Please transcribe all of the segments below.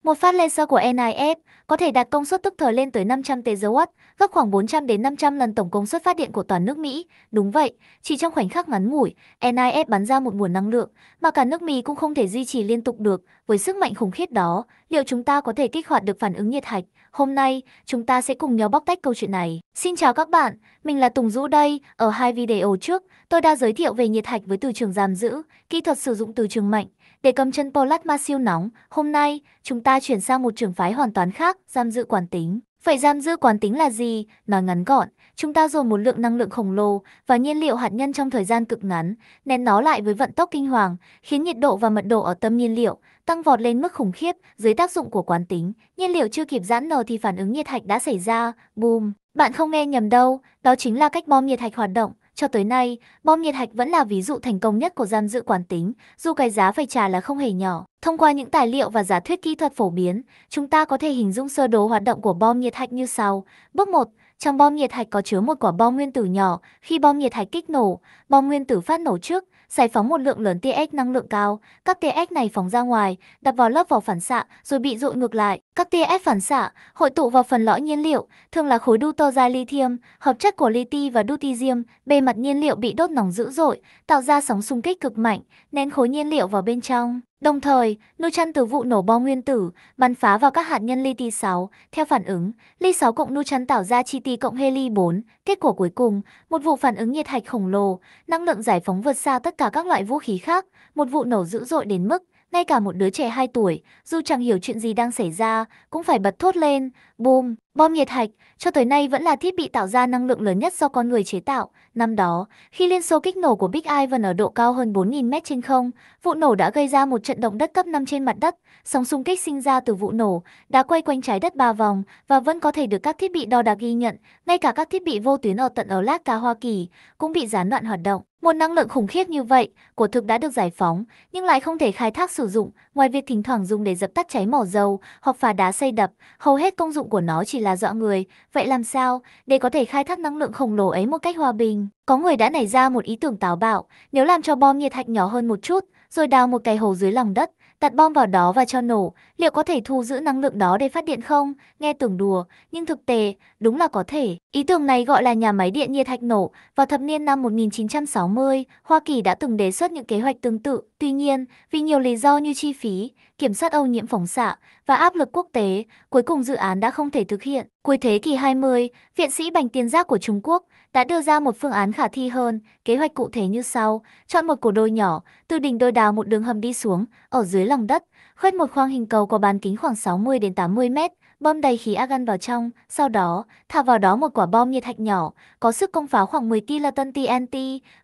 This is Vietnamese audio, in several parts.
Một phát laser của NIF có thể đạt công suất tức thời lên tới 500 TW, gấp khoảng 400 đến 500 lần tổng công suất phát điện của toàn nước Mỹ. Đúng vậy, chỉ trong khoảnh khắc ngắn ngủi, NIF bắn ra một nguồn năng lượng mà cả nước Mỹ cũng không thể duy trì liên tục được. Với sức mạnh khủng khiếp đó, liệu chúng ta có thể kích hoạt được phản ứng nhiệt hạch? Hôm nay, chúng ta sẽ cùng nhau bóc tách câu chuyện này. Xin chào các bạn, mình là Tùng Dũ đây. Ở hai video trước, tôi đã giới thiệu về nhiệt hạch với từ trường giam giữ, kỹ thuật sử dụng từ trường mạnh để cầm chân plasma siêu nóng. Hôm nay, chúng ta chuyển sang một trường phái hoàn toàn khác, giam giữ quán tính. Vậy giam giữ quán tính là gì? Nói ngắn gọn, chúng ta dồn một lượng năng lượng khổng lồ vào nhiên liệu hạt nhân trong thời gian cực ngắn, nén nó lại với vận tốc kinh hoàng, khiến nhiệt độ và mật độ ở tâm nhiên liệu tăng vọt lên mức khủng khiếp. Dưới tác dụng của quán tính, nhiên liệu chưa kịp giãn nở thì phản ứng nhiệt hạch đã xảy ra. Boom! Bạn không nghe nhầm đâu, đó chính là cách bom nhiệt hạch hoạt động. Cho tới nay, bom nhiệt hạch vẫn là ví dụ thành công nhất của giam giữ quán tính, dù cái giá phải trả là không hề nhỏ. Thông qua những tài liệu và giả thuyết kỹ thuật phổ biến, chúng ta có thể hình dung sơ đồ hoạt động của bom nhiệt hạch như sau. Bước 1. Trong bom nhiệt hạch có chứa một quả bom nguyên tử nhỏ. Khi bom nhiệt hạch kích nổ, bom nguyên tử phát nổ trước, giải phóng một lượng lớn tia X năng lượng cao. Các tia X này phóng ra ngoài, đập vào lớp vỏ phản xạ, rồi bị dội ngược lại. Các tia X phản xạ hội tụ vào phần lõi nhiên liệu, thường là khối deuteria lithium, hợp chất của lithium và deuterium. Bề mặt nhiên liệu bị đốt nóng dữ dội, tạo ra sóng xung kích cực mạnh, nén khối nhiên liệu vào bên trong. Đồng thời, neutron từ vụ nổ bom nguyên tử bắn phá vào các hạt nhân Li-6. Theo phản ứng, Li-6 cộng neutron tạo ra Tri-ti cộng Heli-4. Kết quả cuối cùng, một vụ phản ứng nhiệt hạch khổng lồ, năng lượng giải phóng vượt xa tất cả các loại vũ khí khác. Một vụ nổ dữ dội đến mức ngay cả một đứa trẻ 2 tuổi, dù chẳng hiểu chuyện gì đang xảy ra, cũng phải bật thốt lên. Boom! Bom nhiệt hạch cho tới nay vẫn là thiết bị tạo ra năng lượng lớn nhất do con người chế tạo. Năm đó, khi Liên Xô kích nổ của Big Ivan ở độ cao hơn 4.000 mét trên không, vụ nổ đã gây ra một trận động đất cấp 5 trên mặt đất. Sóng xung kích sinh ra từ vụ nổ đã quay quanh trái đất 3 vòng và vẫn có thể được các thiết bị đo đạc ghi nhận. Ngay cả các thiết bị vô tuyến ở tận Alaska, Hoa Kỳ cũng bị gián đoạn hoạt động. Một năng lượng khủng khiếp như vậy của thực đã được giải phóng nhưng lại không thể khai thác sử dụng. Ngoài việc thỉnh thoảng dùng để dập tắt cháy mỏ dầu hoặc phá đá xây đập, hầu hết công dụng của nó chỉ là dọa người. Vậy làm sao để có thể khai thác năng lượng khổng lồ ấy một cách hòa bình? Có người đã nảy ra một ý tưởng táo bạo, nếu làm cho bom nhiệt hạch nhỏ hơn một chút, rồi đào một cái hố dưới lòng đất, đặt bom vào đó và cho nổ, liệu có thể thu giữ năng lượng đó để phát điện không? Nghe tưởng đùa, nhưng thực tế, đúng là có thể. Ý tưởng này gọi là nhà máy điện nhiệt hạch nổ. Vào thập niên năm 1960, Hoa Kỳ đã từng đề xuất những kế hoạch tương tự. Tuy nhiên, vì nhiều lý do như chi phí, kiểm soát ô nhiễm phóng xạ và áp lực quốc tế, cuối cùng dự án đã không thể thực hiện. Cuối thế kỷ 20, viện sĩ Bành Tiên Giác của Trung Quốc đã đưa ra một phương án khả thi hơn. Kế hoạch cụ thể như sau: chọn một cổ đồi nhỏ, từ đỉnh đồi đào một đường hầm đi xuống, ở dưới lòng đất, khoét một khoang hình cầu có bán kính khoảng 60 đến 80 mét, bơm đầy khí argon vào trong, sau đó thả vào đó một quả bom nhiệt hạch nhỏ, có sức công phá khoảng 10 kiloton TNT,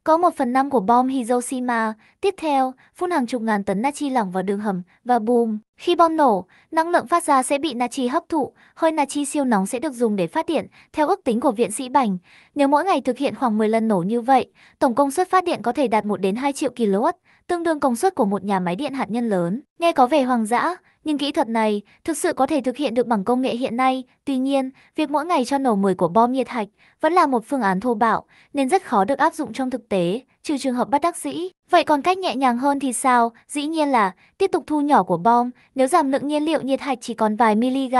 có 1/5 của bom Hiroshima. Tiếp theo, phun hàng chục ngàn tấn natri lỏng vào đường hầm và boom, khi bom nổ, năng lượng phát ra sẽ bị natri hấp thụ, hơi natri siêu nóng sẽ được dùng để phát điện. Theo ước tính của viện sĩ Bành, nếu mỗi ngày thực hiện khoảng 10 lần nổ như vậy, tổng công suất phát điện có thể đạt 1 đến 2 triệu kW, tương đương công suất của một nhà máy điện hạt nhân lớn. Nghe có vẻ hoang dã, nhưng kỹ thuật này thực sự có thể thực hiện được bằng công nghệ hiện nay. Tuy nhiên, việc mỗi ngày cho nổ 10 của bom nhiệt hạch vẫn là một phương án thô bạo, nên rất khó được áp dụng trong thực tế, trừ trường hợp bất đắc dĩ. Vậy còn cách nhẹ nhàng hơn thì sao? Dĩ nhiên là tiếp tục thu nhỏ của bom. Nếu giảm lượng nhiên liệu nhiệt hạch chỉ còn vài mg,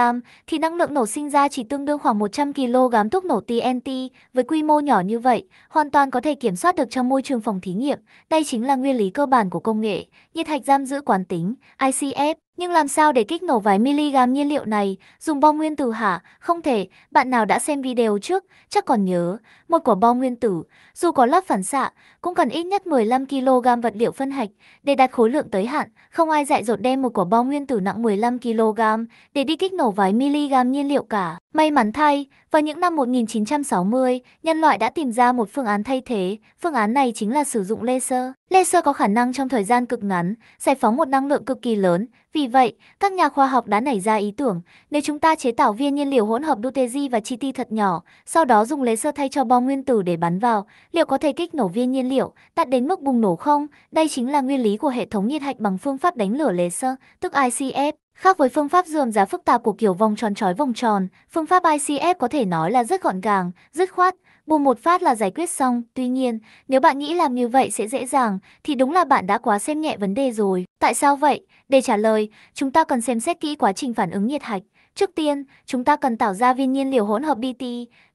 thì năng lượng nổ sinh ra chỉ tương đương khoảng 100 kg thuốc nổ TNT. Với quy mô nhỏ như vậy, hoàn toàn có thể kiểm soát được trong môi trường phòng thí nghiệm. Đây chính là nguyên lý cơ bản của công nghệ nhiệt hạch giam giữ quán tính, ICF. Nhưng làm sao để kích nổ vài mg nhiên liệu này? Dùng bom nguyên tử hả? Không thể. Bạn nào đã xem video trước chắc còn nhớ, một quả bom nguyên tử, dù có lớp phản xạ, cũng cần ít nhất 15 kg vật liệu phân hạch để đạt khối lượng tới hạn. Không ai dại dột đem một quả bom nguyên tử nặng 15 kg để đi kích nổ vài mg nhiên liệu cả. May mắn thay, vào những năm 1960, nhân loại đã tìm ra một phương án thay thế. Phương án này chính là sử dụng laser. Laser có khả năng trong thời gian cực ngắn giải phóng một năng lượng cực kỳ lớn. Vì vậy, các nhà khoa học đã nảy ra ý tưởng, nếu chúng ta chế tạo viên nhiên liệu hỗn hợp deuteria và triti thật nhỏ, sau đó dùng laser thay cho bom nguyên tử để bắn vào, liệu có thể kích nổ viên nhiên liệu đạt đến mức bùng nổ không? Đây chính là nguyên lý của hệ thống nhiệt hạch bằng phương pháp đánh lửa laser, tức ICF. Khác với phương pháp rườm rà phức tạp của kiểu vòng tròn trói vòng tròn, phương pháp ICF có thể nói là rất gọn gàng, dứt khoát, bùm một phát là giải quyết xong. Tuy nhiên, nếu bạn nghĩ làm như vậy sẽ dễ dàng, thì đúng là bạn đã quá xem nhẹ vấn đề rồi. Tại sao vậy? Để trả lời, chúng ta cần xem xét kỹ quá trình phản ứng nhiệt hạch. Trước tiên, chúng ta cần tạo ra viên nhiên liệu hỗn hợp BT,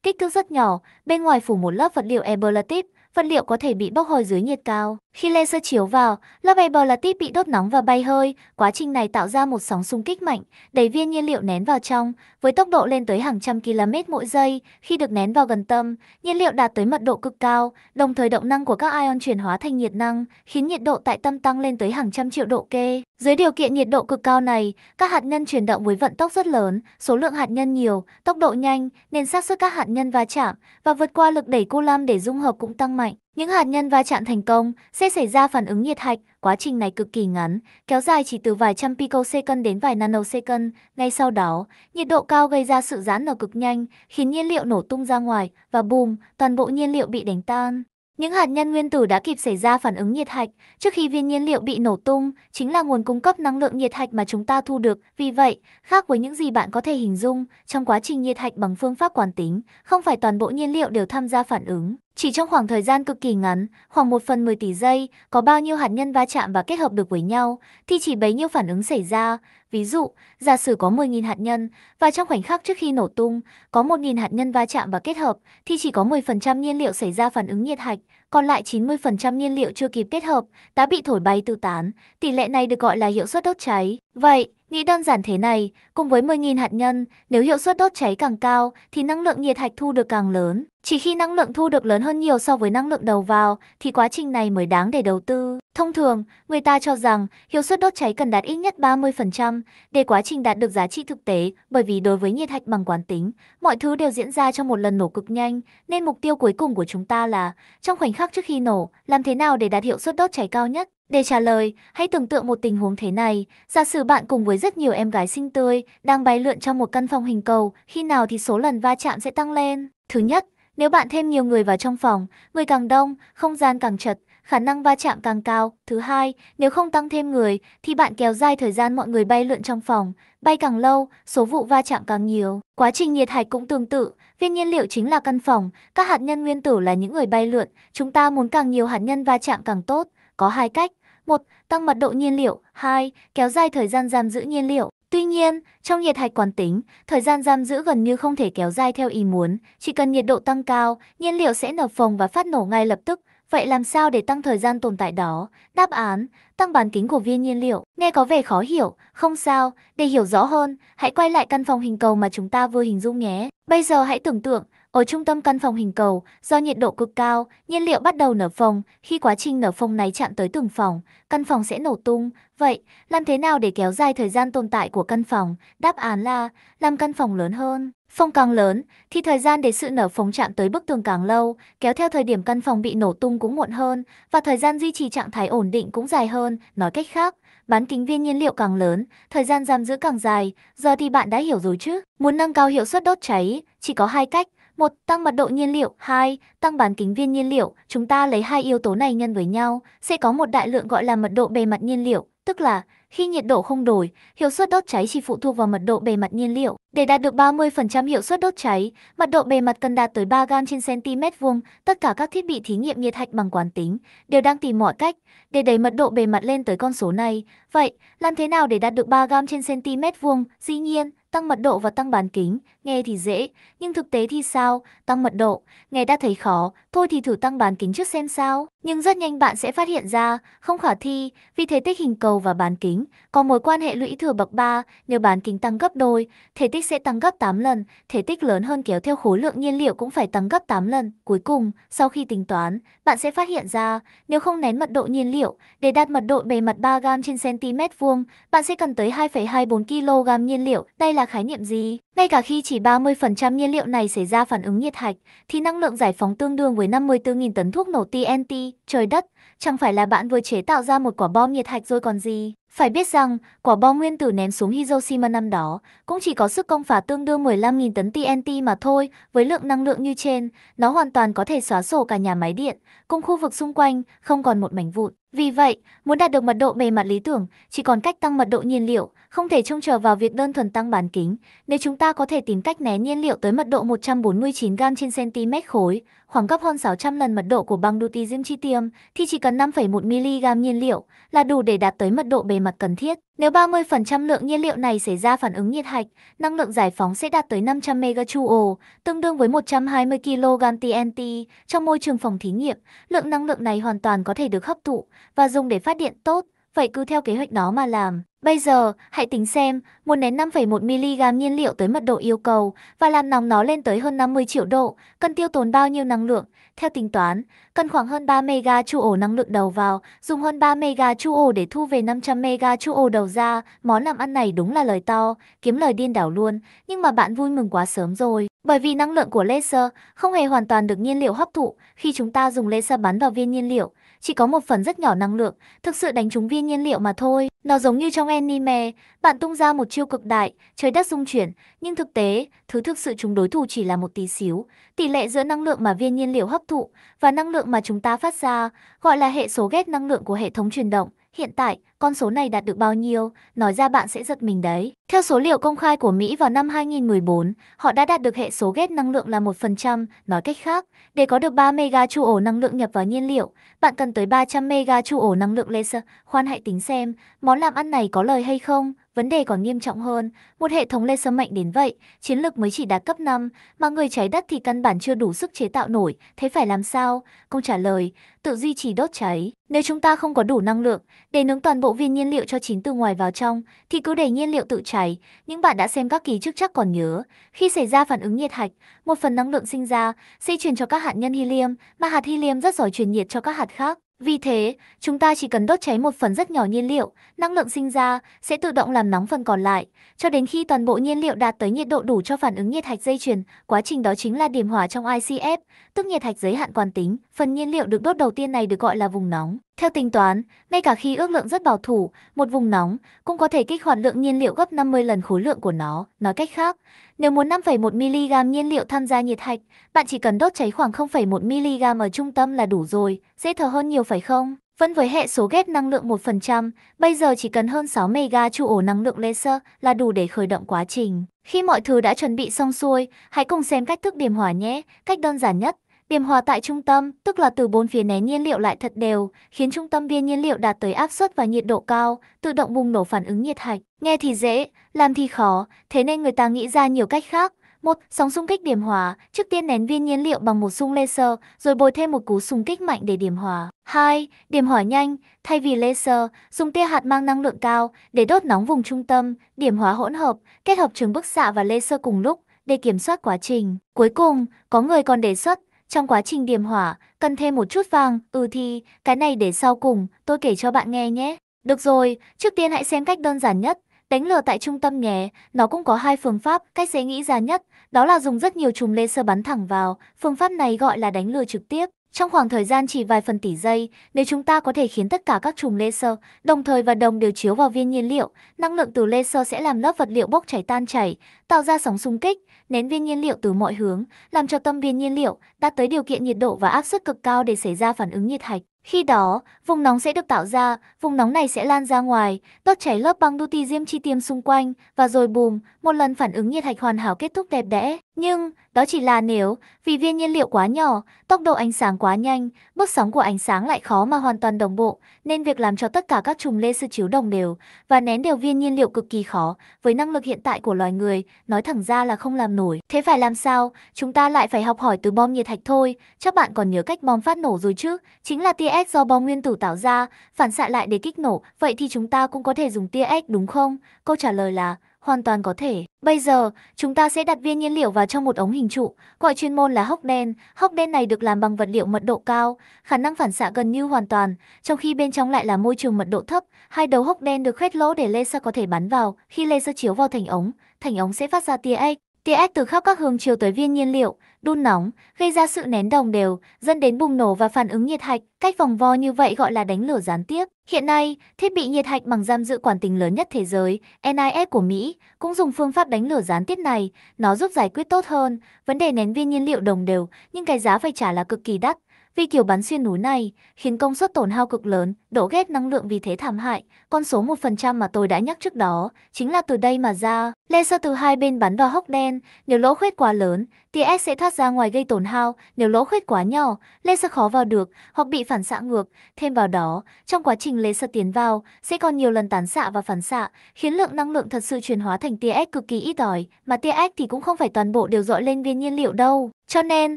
kích thước rất nhỏ, bên ngoài phủ một lớp vật liệu ablative. Vật liệu có thể bị bốc hơi dưới nhiệt cao. Khi laser chiếu vào, lớp ablative bị đốt nóng và bay hơi. Quá trình này tạo ra một sóng xung kích mạnh, đẩy viên nhiên liệu nén vào trong, với tốc độ lên tới hàng trăm km mỗi giây. Khi được nén vào gần tâm, nhiên liệu đạt tới mật độ cực cao, đồng thời động năng của các ion chuyển hóa thành nhiệt năng, khiến nhiệt độ tại tâm tăng lên tới hàng trăm triệu độ K. Dưới điều kiện nhiệt độ cực cao này, các hạt nhân chuyển động với vận tốc rất lớn, số lượng hạt nhân nhiều, tốc độ nhanh, nên xác suất các hạt nhân va chạm và vượt qua lực đẩy Coulomb để dung hợp cũng tăng mạnh. Những hạt nhân va chạm thành công sẽ xảy ra phản ứng nhiệt hạch. Quá trình này cực kỳ ngắn, kéo dài chỉ từ vài trăm picosecond đến vài nanosecond. Ngay sau đó, nhiệt độ cao gây ra sự giãn nở cực nhanh, khiến nhiên liệu nổ tung ra ngoài và bùm, toàn bộ nhiên liệu bị đánh tan. Những hạt nhân nguyên tử đã kịp xảy ra phản ứng nhiệt hạch trước khi viên nhiên liệu bị nổ tung, chính là nguồn cung cấp năng lượng nhiệt hạch mà chúng ta thu được. Vì vậy, khác với những gì bạn có thể hình dung, trong quá trình nhiệt hạch bằng phương pháp quán tính, không phải toàn bộ nhiên liệu đều tham gia phản ứng. Chỉ trong khoảng thời gian cực kỳ ngắn, khoảng 1/10 tỷ giây, có bao nhiêu hạt nhân va chạm và kết hợp được với nhau, thì chỉ bấy nhiêu phản ứng xảy ra. Ví dụ, giả sử có 10.000 hạt nhân, và trong khoảnh khắc trước khi nổ tung, có 1.000 hạt nhân va chạm và kết hợp, thì chỉ có 10% nhiên liệu xảy ra phản ứng nhiệt hạch, còn lại 90% nhiên liệu chưa kịp kết hợp, đã bị thổi bay tư tán. Tỷ lệ này được gọi là hiệu suất đốt cháy. Vậy, nghĩ đơn giản thế này, cùng với 10.000 hạt nhân, nếu hiệu suất đốt cháy càng cao, thì năng lượng nhiệt hạch thu được càng lớn. Chỉ khi năng lượng thu được lớn hơn nhiều so với năng lượng đầu vào, thì quá trình này mới đáng để đầu tư. Thông thường, người ta cho rằng hiệu suất đốt cháy cần đạt ít nhất 30% để quá trình đạt được giá trị thực tế, bởi vì đối với nhiệt hạch bằng quán tính, mọi thứ đều diễn ra trong một lần nổ cực nhanh, nên mục tiêu cuối cùng của chúng ta là, trong khoảnh khắc trước khi nổ, làm thế nào để đạt hiệu suất đốt cháy cao nhất? Để trả lời, hãy tưởng tượng một tình huống thế này, giả sử bạn cùng với rất nhiều em gái xinh tươi đang bay lượn trong một căn phòng hình cầu, khi nào thì số lần va chạm sẽ tăng lên? Thứ nhất, nếu bạn thêm nhiều người vào trong phòng, người càng đông, không gian càng chật, khả năng va chạm càng cao. Thứ hai, nếu không tăng thêm người, thì bạn kéo dài thời gian mọi người bay lượn trong phòng, bay càng lâu, số vụ va chạm càng nhiều. Quá trình nhiệt hạch cũng tương tự, viên nhiên liệu chính là căn phòng, các hạt nhân nguyên tử là những người bay lượn, chúng ta muốn càng nhiều hạt nhân va chạm càng tốt. Có hai cách: 1. Tăng mật độ nhiên liệu. 2. Kéo dài thời gian giam giữ nhiên liệu. Tuy nhiên, trong nhiệt hạch quán tính, thời gian giam giữ gần như không thể kéo dài theo ý muốn, chỉ cần nhiệt độ tăng cao, nhiên liệu sẽ nở phồng và phát nổ ngay lập tức. Vậy làm sao để tăng thời gian tồn tại đó? Đáp án: tăng bán kính của viên nhiên liệu. Nghe có vẻ khó hiểu, không sao, để hiểu rõ hơn, hãy quay lại căn phòng hình cầu mà chúng ta vừa hình dung nhé. Bây giờ hãy tưởng tượng, ở trung tâm căn phòng hình cầu, do nhiệt độ cực cao, nhiên liệu bắt đầu nở phồng, khi quá trình nở phồng này chạm tới tường phòng, căn phòng sẽ nổ tung. Vậy, làm thế nào để kéo dài thời gian tồn tại của căn phòng? Đáp án là, làm căn phòng lớn hơn. Phòng càng lớn, thì thời gian để sự nở phồng chạm tới bức tường càng lâu, kéo theo thời điểm căn phòng bị nổ tung cũng muộn hơn, và thời gian duy trì trạng thái ổn định cũng dài hơn. Nói cách khác, bán kính viên nhiên liệu càng lớn, thời gian giam giữ càng dài. Giờ thì bạn đã hiểu rồi chứ? Muốn nâng cao hiệu suất đốt cháy, chỉ có hai cách. 1. Tăng mật độ nhiên liệu. 2. Tăng bán kính viên nhiên liệu. Chúng ta lấy hai yếu tố này nhân với nhau, sẽ có một đại lượng gọi là mật độ bề mặt nhiên liệu, tức là khi nhiệt độ không đổi, hiệu suất đốt cháy chỉ phụ thuộc vào mật độ bề mặt nhiên liệu. Để đạt được 30% hiệu suất đốt cháy, mật độ bề mặt cần đạt tới 3 gam trên cm vuông. Tất cả các thiết bị thí nghiệm nhiệt hạch bằng quán tính đều đang tìm mọi cách để đẩy mật độ bề mặt lên tới con số này. Vậy, làm thế nào để đạt được 3 gam trên cm vuông? Dĩ nhiên, tăng mật độ và tăng bán kính. Nghe thì dễ, nhưng thực tế thì sao? Tăng mật độ, nghe đã thấy khó, thôi thì thử tăng bán kính trước xem sao. Nhưng rất nhanh bạn sẽ phát hiện ra, không khả thi, vì thể tích hình cầu và bán kính có mối quan hệ lũy thừa bậc 3, nếu bán kính tăng gấp đôi, thể tích sẽ tăng gấp 8 lần, thể tích lớn hơn kéo theo khối lượng nhiên liệu cũng phải tăng gấp 8 lần. Cuối cùng, sau khi tính toán, bạn sẽ phát hiện ra, nếu không nén mật độ nhiên liệu, để đạt mật độ bề mặt 3 gam trên cm vuông, bạn sẽ cần tới 2,24 kg nhiên liệu. Đây là khái niệm gì? Ngay cả khi chỉ 30% nhiên liệu này xảy ra phản ứng nhiệt hạch, thì năng lượng giải phóng tương đương với 54.000 tấn thuốc nổ TNT. Trời đất, chẳng phải là bạn vừa chế tạo ra một quả bom nhiệt hạch rồi còn gì? Phải biết rằng, quả bom nguyên tử ném xuống Hiroshima năm đó cũng chỉ có sức công phá tương đương 15.000 tấn TNT mà thôi, với lượng năng lượng như trên, nó hoàn toàn có thể xóa sổ cả nhà máy điện, cùng khu vực xung quanh, không còn một mảnh vụn. Vì vậy, muốn đạt được mật độ bề mặt lý tưởng, chỉ còn cách tăng mật độ nhiên liệu, không thể trông chờ vào việc đơn thuần tăng bán kính. Nếu chúng ta có thể tìm cách nén nhiên liệu tới mật độ 149 gram trên cm khối, khoảng gấp hơn 600 lần mật độ của băng lutetium tritium, thì chỉ cần 5,1 mg nhiên liệu là đủ để đạt tới mật độ bề mặt cần thiết. Nếu 30% lượng nhiên liệu này xảy ra phản ứng nhiệt hạch, năng lượng giải phóng sẽ đạt tới 500 MJ, tương đương với 120 kg TNT. Trong môi trường phòng thí nghiệm, lượng năng lượng này hoàn toàn có thể được hấp thụ và dùng để phát điện tốt, vậy cứ theo kế hoạch đó mà làm. Bây giờ, hãy tính xem, muốn nén 5,1 mg nhiên liệu tới mật độ yêu cầu và làm nóng nó lên tới hơn 50 triệu độ, cần tiêu tốn bao nhiêu năng lượng? Theo tính toán, cần khoảng hơn 3 MJ năng lượng đầu vào, dùng hơn 3 MJ để thu về 500 MJ đầu ra. Món làm ăn này đúng là lời to, kiếm lời điên đảo luôn, nhưng mà bạn vui mừng quá sớm rồi. Bởi vì năng lượng của laser không hề hoàn toàn được nhiên liệu hấp thụ. Khi chúng ta dùng laser bắn vào viên nhiên liệu, chỉ có một phần rất nhỏ năng lượng thực sự đánh trúng viên nhiên liệu mà thôi. Nó giống như trong anime, bạn tung ra một chiêu cực đại, trời đất rung chuyển, nhưng thực tế, thứ thực sự trúng đối thủ chỉ là một tí xíu. Tỷ lệ giữa năng lượng mà viên nhiên liệu hấp thụ và năng lượng mà chúng ta phát ra, gọi là hệ số ghét năng lượng của hệ thống truyền động. Hiện tại, con số này đạt được bao nhiêu? Nói ra bạn sẽ giật mình đấy. Theo số liệu công khai của Mỹ vào năm 2014, họ đã đạt được hệ số ghét năng lượng là 1%. Nói cách khác, để có được 3 MJ năng lượng nhập vào nhiên liệu, bạn cần tới 300 MJ năng lượng laser. Khoan hãy tính xem, món làm ăn này có lời hay không? Vấn đề còn nghiêm trọng hơn, một hệ thống laser mạnh đến vậy, chiến lực mới chỉ đạt cấp 5, mà người trái đất thì căn bản chưa đủ sức chế tạo nổi, thế phải làm sao? Câu trả lời, tự duy trì đốt cháy. Nếu chúng ta không có đủ năng lượng để nướng toàn bộ viên nhiên liệu cho chín từ ngoài vào trong, thì cứ để nhiên liệu tự cháy. Những bạn đã xem các ký trước chắc còn nhớ, khi xảy ra phản ứng nhiệt hạch, một phần năng lượng sinh ra sẽ truyền cho các hạt nhân helium, mà hạt helium rất giỏi truyền nhiệt cho các hạt khác. Vì thế, chúng ta chỉ cần đốt cháy một phần rất nhỏ nhiên liệu, năng lượng sinh ra sẽ tự động làm nóng phần còn lại, cho đến khi toàn bộ nhiên liệu đạt tới nhiệt độ đủ cho phản ứng nhiệt hạch dây chuyền. Quá trình đó chính là điểm hỏa trong ICF, tức nhiệt hạch giới hạn quán tính. Phần nhiên liệu được đốt đầu tiên này được gọi là vùng nóng. Theo tính toán, ngay cả khi ước lượng rất bảo thủ, một vùng nóng cũng có thể kích hoạt lượng nhiên liệu gấp 50 lần khối lượng của nó. Nói cách khác, nếu muốn 5,1 mg nhiên liệu tham gia nhiệt hạch, bạn chỉ cần đốt cháy khoảng 0,1 mg ở trung tâm là đủ rồi, dễ thở hơn nhiều phải không? Vẫn với hệ số ghét năng lượng 1%, bây giờ chỉ cần hơn 6 MJ năng lượng laser là đủ để khởi động quá trình. Khi mọi thứ đã chuẩn bị xong xuôi, hãy cùng xem cách thức điểm hỏa nhé. Cách đơn giản nhất, điểm hỏa tại trung tâm, tức là từ bốn phía nén nhiên liệu lại thật đều, khiến trung tâm viên nhiên liệu đạt tới áp suất và nhiệt độ cao, tự động bùng nổ phản ứng nhiệt hạch. Nghe thì dễ, làm thì khó, thế nên người ta nghĩ ra nhiều cách khác. 1. Sóng xung kích điểm hỏa, trước tiên nén viên nhiên liệu bằng một xung laser, rồi bồi thêm một cú xung kích mạnh để điểm hỏa. 2. Điểm hỏa nhanh, thay vì laser, dùng tia hạt mang năng lượng cao để đốt nóng vùng trung tâm, điểm hỏa hỗn hợp, kết hợp trường bức xạ và laser cùng lúc để kiểm soát quá trình. Cuối cùng, có người còn đề xuất, trong quá trình điểm hỏa, cần thêm một chút vàng. Thì, cái này để sau cùng, tôi kể cho bạn nghe nhé. Được rồi, trước tiên hãy xem cách đơn giản nhất. Đánh lửa tại trung tâm nhé, nó cũng có hai phương pháp, cách dễ nghĩ ra nhất, đó là dùng rất nhiều chùm laser bắn thẳng vào, phương pháp này gọi là đánh lửa trực tiếp. Trong khoảng thời gian chỉ vài phần tỷ giây, nếu chúng ta có thể khiến tất cả các chùm laser đồng thời và đồng đều chiếu vào viên nhiên liệu, năng lượng từ laser sẽ làm lớp vật liệu bốc cháy tan chảy, tạo ra sóng xung kích, nén viên nhiên liệu từ mọi hướng, làm cho tâm viên nhiên liệu đạt tới điều kiện nhiệt độ và áp suất cực cao để xảy ra phản ứng nhiệt hạch. Khi đó, vùng nóng sẽ được tạo ra, vùng nóng này sẽ lan ra ngoài, đốt cháy lớp băng lutetium tritium xung quanh, và rồi bùm, một lần phản ứng nhiệt hạch hoàn hảo kết thúc đẹp đẽ. Nhưng, đó chỉ là nếu, vì viên nhiên liệu quá nhỏ, tốc độ ánh sáng quá nhanh, bước sóng của ánh sáng lại khó mà hoàn toàn đồng bộ, nên việc làm cho tất cả các chùm laser chiếu đồng đều và nén đều viên nhiên liệu cực kỳ khó. Với năng lực hiện tại của loài người, nói thẳng ra là không làm nổi. Thế phải làm sao? Chúng ta lại phải học hỏi từ bom nhiệt hạch thôi. Chắc bạn còn nhớ cách bom phát nổ rồi chứ? Chính là tia X do bom nguyên tử tạo ra, phản xạ lại để kích nổ. Vậy thì chúng ta cũng có thể dùng tia X đúng không? Câu trả lời là hoàn toàn có thể. Bây giờ, chúng ta sẽ đặt viên nhiên liệu vào trong một ống hình trụ, gọi chuyên môn là hốc đen. Hốc đen này được làm bằng vật liệu mật độ cao, khả năng phản xạ gần như hoàn toàn, trong khi bên trong lại là môi trường mật độ thấp. Hai đầu hốc đen được khoét lỗ để laser có thể bắn vào. Khi laser chiếu vào thành ống sẽ phát ra tia X. Tia ép từ khắp các hướng chiếu tới viên nhiên liệu, đun nóng, gây ra sự nén đồng đều, dẫn đến bùng nổ và phản ứng nhiệt hạch. Cách vòng vo như vậy gọi là đánh lửa gián tiếp. Hiện nay, thiết bị nhiệt hạch bằng giam giữ quản tính lớn nhất thế giới, NIS của Mỹ, cũng dùng phương pháp đánh lửa gián tiếp này. Nó giúp giải quyết tốt hơn vấn đề nén viên nhiên liệu đồng đều, nhưng cái giá phải trả là cực kỳ đắt. Vì kiểu bắn xuyên núi này khiến công suất tổn hao cực lớn, độ ghét năng lượng vì thế thảm hại. Con số 1% mà tôi đã nhắc trước đó chính là từ đây mà ra. Laser từ hai bên bắn vào hốc đen, nếu lỗ khuyết quá lớn, tia S sẽ thoát ra ngoài gây tổn hao, nếu lỗ khuyết quá nhỏ, laser khó vào được hoặc bị phản xạ ngược. Thêm vào đó, trong quá trình laser tiến vào, sẽ còn nhiều lần tán xạ và phản xạ, khiến lượng năng lượng thật sự chuyển hóa thành tia S cực kỳ ít ỏi, mà tia S thì cũng không phải toàn bộ đều dọi lên viên nhiên liệu đâu. Cho nên,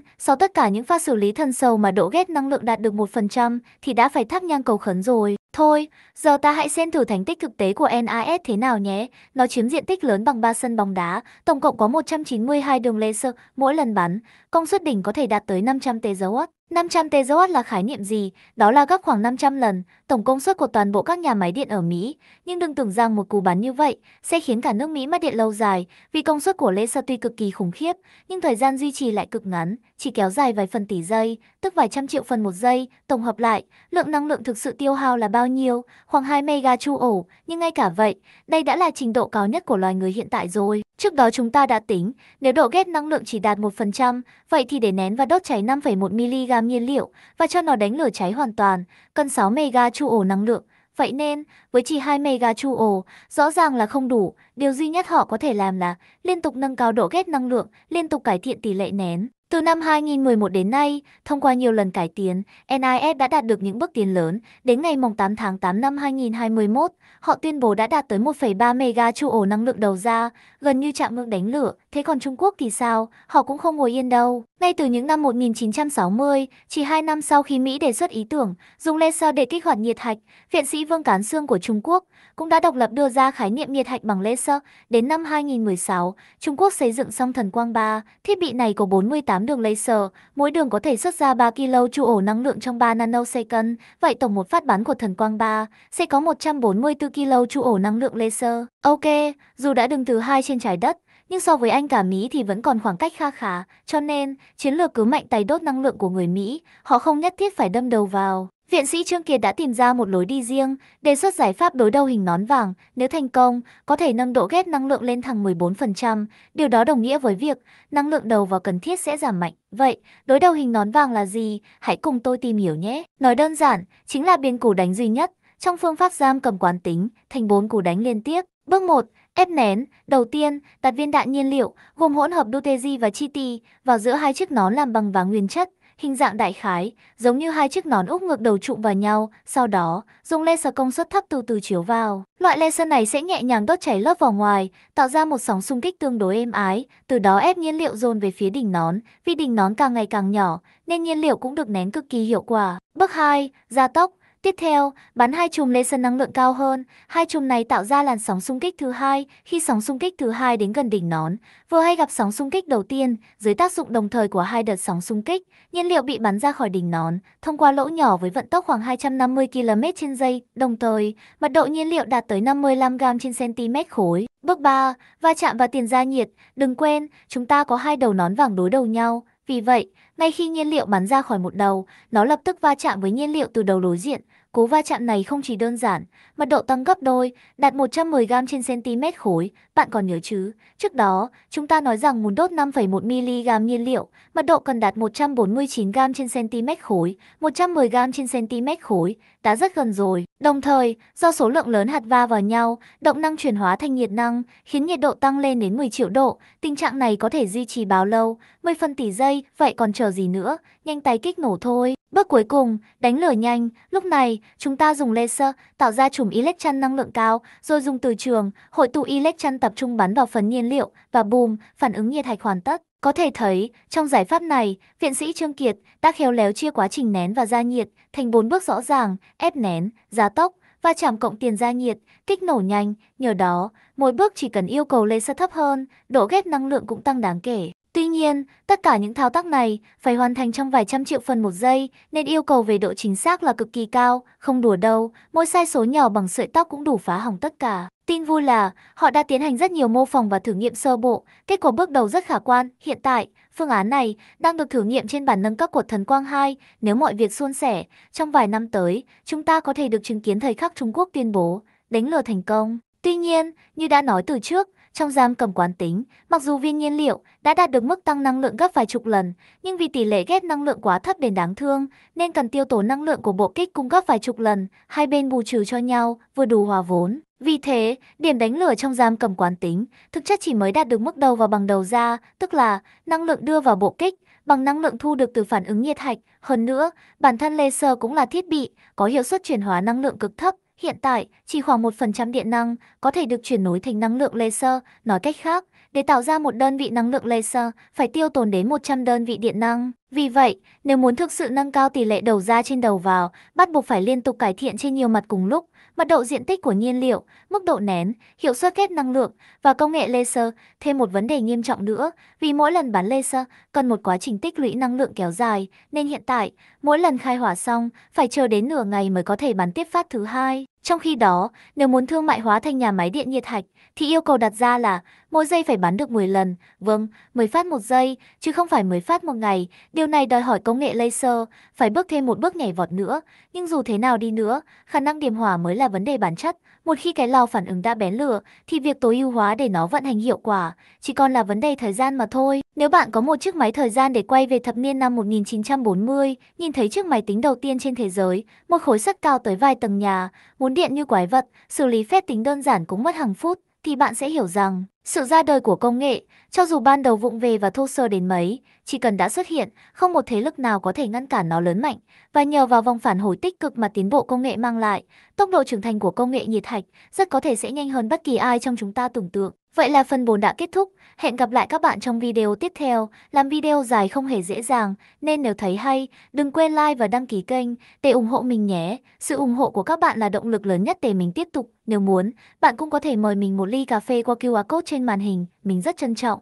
sau tất cả những pha xử lý thân sầu mà độ ghét năng lượng đạt được 1% thì đã phải thắp nhang cầu khấn rồi. Thôi, giờ ta hãy xem thử thành tích thực tế của NIS thế nào nhé. Nó chiếm diện tích lớn bằng 3 sân bóng đá, tổng cộng có 192 đường laser, mỗi lần bắn, công suất đỉnh có thể đạt tới 500 TW. 500 TW là khái niệm gì? Đó là gấp khoảng 500 lần tổng công suất của toàn bộ các nhà máy điện ở Mỹ. Nhưng đừng tưởng rằng một cú bắn như vậy sẽ khiến cả nước Mỹ mất điện lâu dài, vì công suất của laser tuy cực kỳ khủng khiếp, nhưng thời gian duy trì lại cực ngắn, chỉ kéo dài vài phần tỷ giây, tức vài trăm triệu phần một giây. Tổng hợp lại, lượng năng lượng thực sự tiêu hao là bao nhiêu? Khoảng 2 MJ, nhưng ngay cả vậy, đây đã là trình độ cao nhất của loài người hiện tại rồi. Trước đó chúng ta đã tính, nếu độ ghét năng lượng chỉ đạt 1%, vậy thì để nén và đốt cháy 5,1 mg nhiên liệu và cho nó đánh lửa cháy hoàn toàn, cần 6 MJ năng lượng. Vậy nên, với chỉ 2 MJ, rõ ràng là không đủ. Điều duy nhất họ có thể làm là liên tục nâng cao độ ghét năng lượng, liên tục cải thiện tỷ lệ nén. Từ năm 2011 đến nay, thông qua nhiều lần cải tiến, NIS đã đạt được những bước tiến lớn. Đến ngày 8 tháng 8 năm 2021, họ tuyên bố đã đạt tới 1,3 MJ năng lượng đầu ra, gần như chạm ngưỡng đánh lửa. Thế còn Trung Quốc thì sao? Họ cũng không ngồi yên đâu. Ngay từ những năm 1960, chỉ 2 năm sau khi Mỹ đề xuất ý tưởng dùng laser để kích hoạt nhiệt hạch, viện sĩ Vương Cán Xương của Trung Quốc cũng đã độc lập đưa ra khái niệm nhiệt hạch bằng laser. Đến năm 2016, Trung Quốc xây dựng xong Thần Quang 3. Thiết bị này có 48 đường laser, mỗi đường có thể xuất ra 3 kJ năng lượng trong 3 nanosecond. Vậy tổng một phát bắn của Thần Quang 3 sẽ có 144 kJ năng lượng laser. Ok, dù đã đứng thứ 2 trên trái đất, nhưng so với Anh cả Mỹ thì vẫn còn khoảng cách kha khá, cho nên chiến lược cứ mạnh tay đốt năng lượng của người Mỹ, họ không nhất thiết phải đâm đầu vào. Viện sĩ Trương Kiệt đã tìm ra một lối đi riêng, đề xuất giải pháp đối đầu hình nón vàng, nếu thành công, có thể nâng độ ghét năng lượng lên thẳng 14%, điều đó đồng nghĩa với việc năng lượng đầu vào cần thiết sẽ giảm mạnh. Vậy, đối đầu hình nón vàng là gì? Hãy cùng tôi tìm hiểu nhé. Nói đơn giản, chính là biên củ đánh duy nhất trong phương pháp giam cầm quán tính thành 4 cú đánh liên tiếp. Bước 1. Ép nén. Đầu tiên, đặt viên đạn nhiên liệu gồm hỗn hợp Deuteri và Triti vào giữa hai chiếc nón làm bằng vàng nguyên chất, hình dạng đại khái giống như hai chiếc nón úp ngược đầu trụm vào nhau. Sau đó, dùng laser công suất thấp từ từ chiếu vào. Loại laser này sẽ nhẹ nhàng đốt cháy lớp vỏ ngoài, tạo ra một sóng xung kích tương đối êm ái, từ đó ép nhiên liệu dồn về phía đỉnh nón. Vì đỉnh nón càng ngày càng nhỏ, nên nhiên liệu cũng được nén cực kỳ hiệu quả. Bước 2. Gia tốc. Tiếp theo, bắn hai chùm laser năng lượng cao hơn. Hai chùm này tạo ra làn sóng xung kích thứ hai. Khi sóng xung kích thứ hai đến gần đỉnh nón, vừa hay gặp sóng xung kích đầu tiên, dưới tác dụng đồng thời của hai đợt sóng xung kích, nhiên liệu bị bắn ra khỏi đỉnh nón, thông qua lỗ nhỏ với vận tốc khoảng 250 km/giây. Đồng thời, mật độ nhiên liệu đạt tới 55 g/cm khối. Bước 3. Va chạm và tiền gia nhiệt. Đừng quên, chúng ta có hai đầu nón vàng đối đầu nhau. Vì vậy, ngay khi nhiên liệu bắn ra khỏi một đầu, nó lập tức va chạm với nhiên liệu từ đầu đối diện. Cú va chạm này không chỉ đơn giản, mật độ tăng gấp đôi, đạt 110 g/cm khối. Bạn còn nhớ chứ? Trước đó, chúng ta nói rằng muốn đốt 5,1 mg nhiên liệu, mật độ cần đạt 149 g/cm khối, 110 g/cm khối, đã rất gần rồi. Đồng thời, do số lượng lớn hạt va vào nhau, động năng chuyển hóa thành nhiệt năng, khiến nhiệt độ tăng lên đến 10 triệu độ. Tình trạng này có thể duy trì bao lâu? 10 phần tỷ giây, vậy còn chờ gì nữa? Nhanh tay kích nổ thôi. Bước cuối cùng, đánh lửa nhanh. Lúc này, chúng ta dùng laser tạo ra chùm electron năng lượng cao, rồi dùng từ trường hội tụ electron tập trung bắn vào phần nhiên liệu và boom, phản ứng nhiệt hạch hoàn tất. Có thể thấy, trong giải pháp này, viện sĩ Trương Kiệt đã khéo léo chia quá trình nén và gia nhiệt thành 4 bước rõ ràng: ép nén, gia tốc, va chạm cộng tiền gia nhiệt, kích nổ nhanh. Nhờ đó, mỗi bước chỉ cần yêu cầu laser thấp hơn, độ ghét năng lượng cũng tăng đáng kể. Tuy nhiên, tất cả những thao tác này phải hoàn thành trong vài trăm triệu phần một giây, nên yêu cầu về độ chính xác là cực kỳ cao, không đùa đâu, mỗi sai số nhỏ bằng sợi tóc cũng đủ phá hỏng tất cả. Tin vui là họ đã tiến hành rất nhiều mô phỏng và thử nghiệm sơ bộ, kết quả bước đầu rất khả quan. Hiện tại, phương án này đang được thử nghiệm trên bản nâng cấp của Thần Quang 2. Nếu mọi việc suôn sẻ, trong vài năm tới, chúng ta có thể được chứng kiến thời khắc Trung Quốc tuyên bố đánh lừa thành công. Tuy nhiên, như đã nói từ trước, trong giam cầm quán tính, mặc dù viên nhiên liệu đã đạt được mức tăng năng lượng gấp vài chục lần, nhưng vì tỷ lệ ghép năng lượng quá thấp đến đáng thương, nên cần tiêu tốn năng lượng của bộ kích cung cấp vài chục lần, hai bên bù trừ cho nhau, vừa đủ hòa vốn. Vì thế, điểm đánh lửa trong giam cầm quán tính thực chất chỉ mới đạt được mức đầu vào bằng đầu ra, tức là năng lượng đưa vào bộ kích bằng năng lượng thu được từ phản ứng nhiệt hạch. Hơn nữa, bản thân laser cũng là thiết bị có hiệu suất chuyển hóa năng lượng cực thấp. Hiện tại, chỉ khoảng 1% điện năng có thể được chuyển nối thành năng lượng laser. Nói cách khác, để tạo ra một đơn vị năng lượng laser phải tiêu tốn đến 100 đơn vị điện năng. Vì vậy, nếu muốn thực sự nâng cao tỷ lệ đầu ra trên đầu vào, bắt buộc phải liên tục cải thiện trên nhiều mặt cùng lúc. Mật độ diện tích của nhiên liệu, mức độ nén, hiệu suất ghép năng lượng và công nghệ laser. Thêm một vấn đề nghiêm trọng nữa, vì mỗi lần bắn laser cần một quá trình tích lũy năng lượng kéo dài, nên hiện tại, mỗi lần khai hỏa xong, phải chờ đến nửa ngày mới có thể bắn tiếp phát thứ hai. Trong khi đó, nếu muốn thương mại hóa thành nhà máy điện nhiệt hạch, thì yêu cầu đặt ra là mỗi giây phải bắn được 10 lần, vâng, 10 phát một giây, chứ không phải 10 phát một ngày. Điều này đòi hỏi công nghệ laser phải bước thêm một bước nhảy vọt nữa. Nhưng dù thế nào đi nữa, khả năng điểm hỏa mới là vấn đề bản chất. Một khi cái lò phản ứng đã bén lửa, thì việc tối ưu hóa để nó vận hành hiệu quả chỉ còn là vấn đề thời gian mà thôi. Nếu bạn có một chiếc máy thời gian để quay về thập niên năm 1940, nhìn thấy chiếc máy tính đầu tiên trên thế giới, một khối sắt cao tới vài tầng nhà, muốn điện như quái vật, xử lý phép tính đơn giản cũng mất hàng phút, thì bạn sẽ hiểu rằng sự ra đời của công nghệ, cho dù ban đầu vụng về và thô sơ đến mấy, chỉ cần đã xuất hiện, không một thế lực nào có thể ngăn cản nó lớn mạnh. Và nhờ vào vòng phản hồi tích cực mà tiến bộ công nghệ mang lại, tốc độ trưởng thành của công nghệ nhiệt hạch rất có thể sẽ nhanh hơn bất kỳ ai trong chúng ta tưởng tượng. Vậy là phần 4 đã kết thúc, hẹn gặp lại các bạn trong video tiếp theo. Làm video dài không hề dễ dàng, nên nếu thấy hay, đừng quên like và đăng ký kênh để ủng hộ mình nhé. Sự ủng hộ của các bạn là động lực lớn nhất để mình tiếp tục. Nếu muốn, bạn cũng có thể mời mình một ly cà phê qua QR code trên màn hình, mình rất trân trọng.